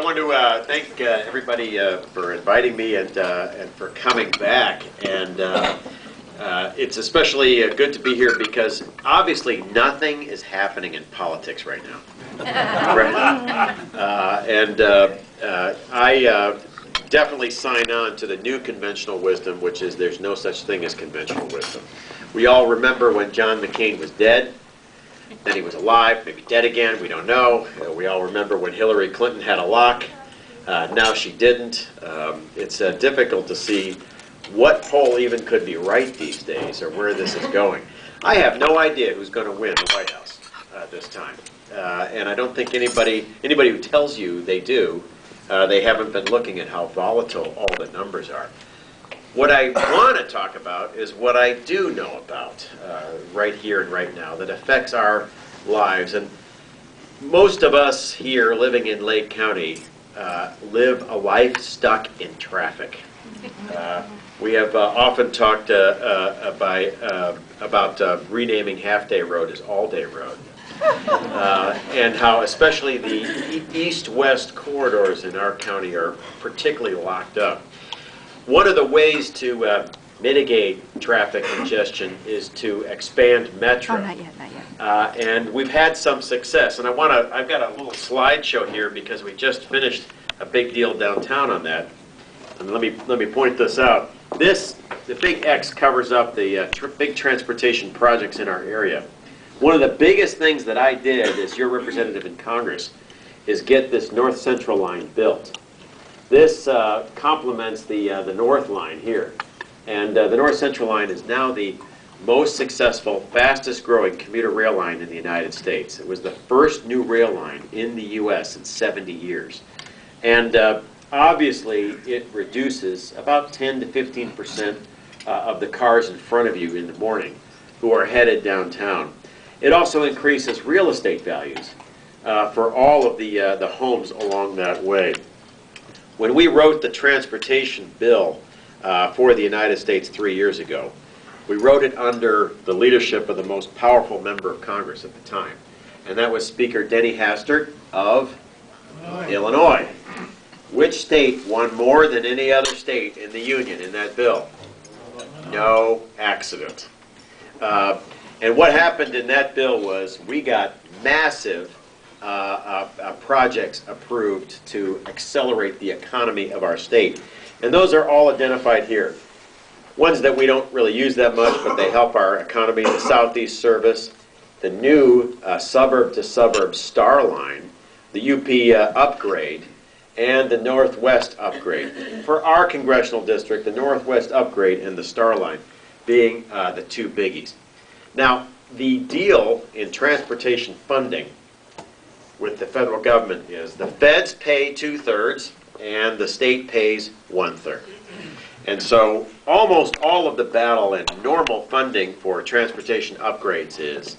want to thank everybody for inviting me and for coming back. And it's especially good to be here because obviously nothing is happening in politics right now. Right? I definitely sign on to the new conventional wisdom, which is there's no such thing as conventional wisdom. We all remember when John McCain was dead. Then he was alive, maybe dead again, we don't know. We all remember when Hillary Clinton had a lock. Now she didn't. It's difficult to see what poll even could be right these days or where this is going. I have no idea who's going to win the White House this time. And I don't think anybody who tells you they do, they haven't been looking at how volatile all the numbers are. What I want to talk about is what I do know about right here and right now that affects our lives. And most of us here living in Lake County live a life stuck in traffic. We have often talked about renaming Half-Day Road as All-Day Road. And how especially the east-west corridors in our county are particularly locked up. One of the ways to mitigate traffic congestion is to expand Metro. Oh, not yet, not yet. And we've had some success. And I've got a little slideshow here because we just finished a big deal downtown on that. And let me point this out. The big X covers up the big transportation projects in our area. One of the biggest things that I did as your representative in Congress is get this North Central line built. This complements the North line here. And the North Central line is now the most successful, fastest growing commuter rail line in the United States. It was the first new rail line in the U.S. in 70 years. And obviously it reduces about 10 to 15% of the cars in front of you in the morning who are headed downtown. It also increases real estate values for all of the homes along that way. When we wrote the transportation bill for the United States 3 years ago, we wrote it under the leadership of the most powerful member of Congress at the time, and that was Speaker Denny Hastert of Illinois. Which state won more than any other state in the Union in that bill? No accident. And what happened in that bill was we got massive projects approved to accelerate the economy of our state. And those are all identified here. Ones that we don't really use that much, but they help our economy. The Southeast Service, the new suburb-to-suburb Star Line, the UP upgrade, and the Northwest upgrade. For our congressional district, the Northwest upgrade and the Star Line being the two biggies. Now, the deal in transportation funding with the federal government is the feds pay 2/3 and the state pays 1/3. And so almost all of the battle in normal funding for transportation upgrades is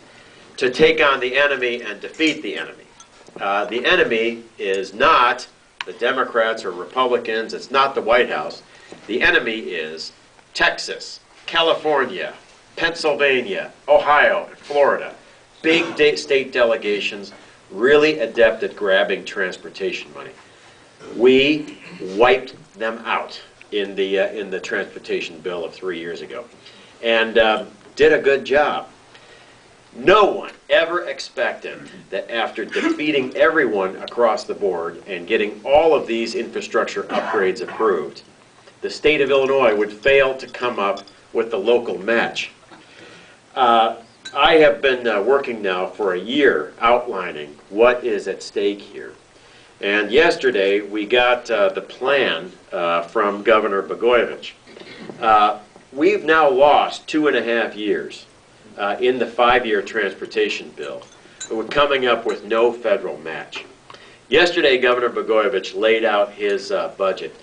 to take on the enemy and defeat the enemy. The enemy is not the Democrats or Republicans, it's not the White House. The enemy is Texas, California, Pennsylvania, Ohio, and Florida. Big state delegations, really adept at grabbing transportation money. We wiped them out in the transportation bill of 3 years ago, and did a good job. No one ever expected that after defeating everyone across the board and getting all of these infrastructure upgrades approved, the state of Illinois would fail to come up with the local match. I have been working now for a year outlining what is at stake here. And yesterday we got the plan from Governor Blagojevich. We've now lost 2.5 years in the 5-year transportation bill. But we're coming up with no federal match. Yesterday Governor Blagojevich laid out his budget,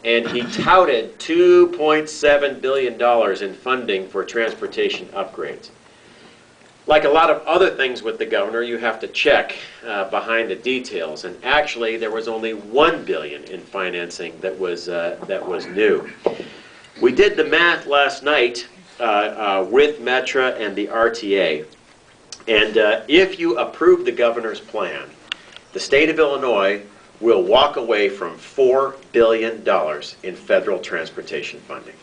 and he touted $2.7 billion in funding for transportation upgrades. Like a lot of other things with the governor, you have to check behind the details. And actually, there was only $1 billion in financing that was new. We did the math last night with Metra and the RTA. And if you approve the governor's plan, the state of Illinois we'll walk away from $4 billion in federal transportation funding,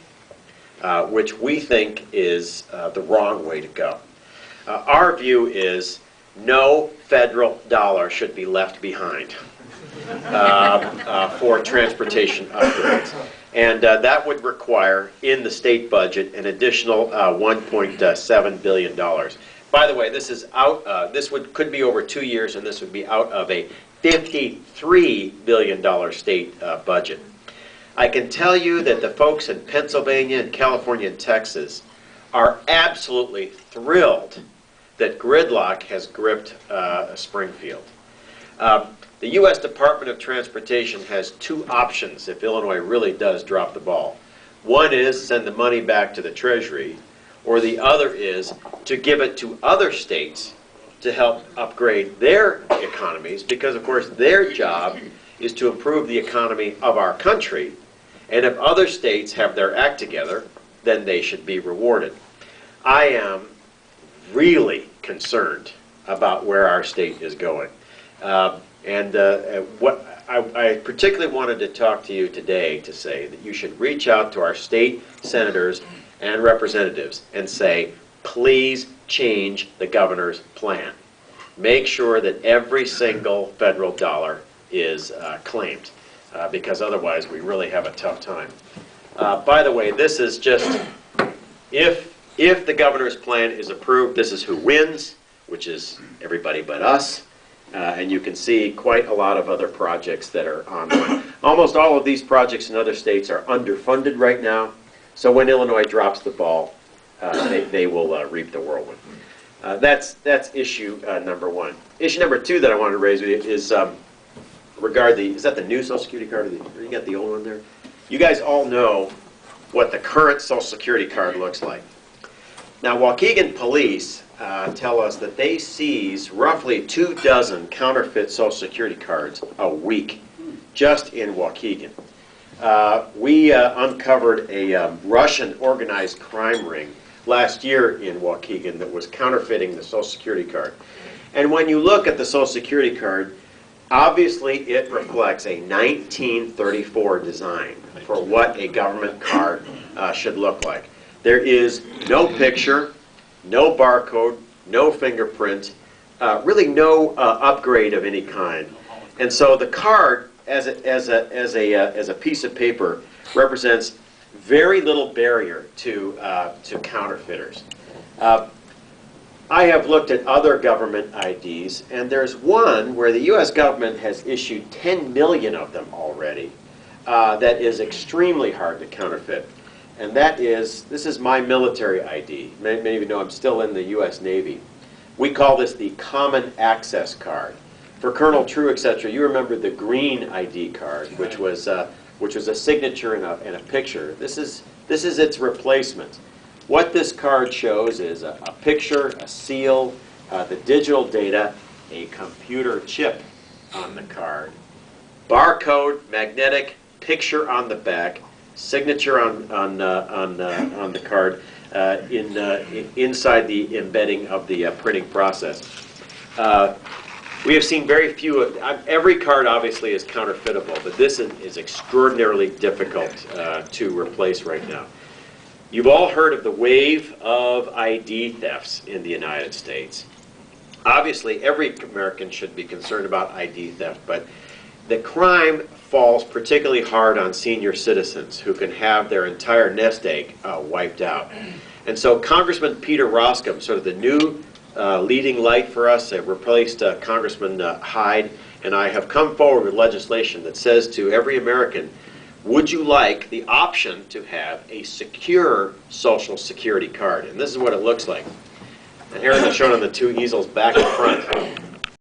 which we think is the wrong way to go. Our view is no federal dollar should be left behind for transportation upgrades. And that would require, in the state budget, an additional $1.7 billion. By the way, this is out. Could be over 2 years, and this would be out of a $53 billion state budget. I can tell you that the folks in Pennsylvania and California and Texas are absolutely thrilled that gridlock has gripped Springfield. The U.S. Department of Transportation has two options if Illinois really does drop the ball. One is send the money back to the Treasury, or the other is to give it to other states to help upgrade their economies, because of course their job is to improve the economy of our country, and if other states have their act together, then they should be rewarded. I am really concerned about where our state is going. What I particularly wanted to talk to you today to say that you should reach out to our state senators and representatives and say, please change the governor's plan. Make sure that every single federal dollar is claimed, because otherwise we really have a tough time. By the way, this is just, if the governor's plan is approved, this is who wins, which is everybody but us. And you can see quite a lot of other projects that are ongoing. Almost all of these projects in other states are underfunded right now. So when Illinois drops the ball, they will reap the whirlwind. That's issue number one. Issue number two that I wanted to raise with you is is that the new Social Security card, or you got the old one there? You guys all know what the current Social Security card looks like. Now, Waukegan police tell us that they seize roughly 24 counterfeit Social Security cards a week, just in Waukegan. We uncovered a Russian organized crime ring last year in Waukegan that was counterfeiting the Social Security card. And when you look at the Social Security card, obviously it reflects a 1934 design for what a government card should look like. There is no picture, no barcode, no fingerprint, really no upgrade of any kind. And so the card, as a piece of paper, represents very little barrier to counterfeiters. I have looked at other government IDs, and there's one where the U.S. government has issued 10 million of them already that is extremely hard to counterfeit. And this is my military ID. Many of you know I'm still in the U.S. Navy. We call this the Common Access Card. For Colonel True, etc., you remember the green ID card, which was a signature and a picture. This is its replacement. What this card shows is a picture, a seal, the digital data, a computer chip on the card, barcode, magnetic, picture on the back, signature on the card inside the embedding of the printing process. We have seen very few. Every card obviously is counterfeitable, but this is extraordinarily difficult to replace right now. You've all heard of the wave of ID thefts in the United States. Obviously, every American should be concerned about ID theft, but the crime falls particularly hard on senior citizens who can have their entire nest egg wiped out. And so Congressman Peter Roskam, sort of the new leading light for us, replaced Congressman Hyde, and I have come forward with legislation that says to every American, would you like the option to have a secure Social Security card? And this is what it looks like. And here it's shown on the two easels back and front.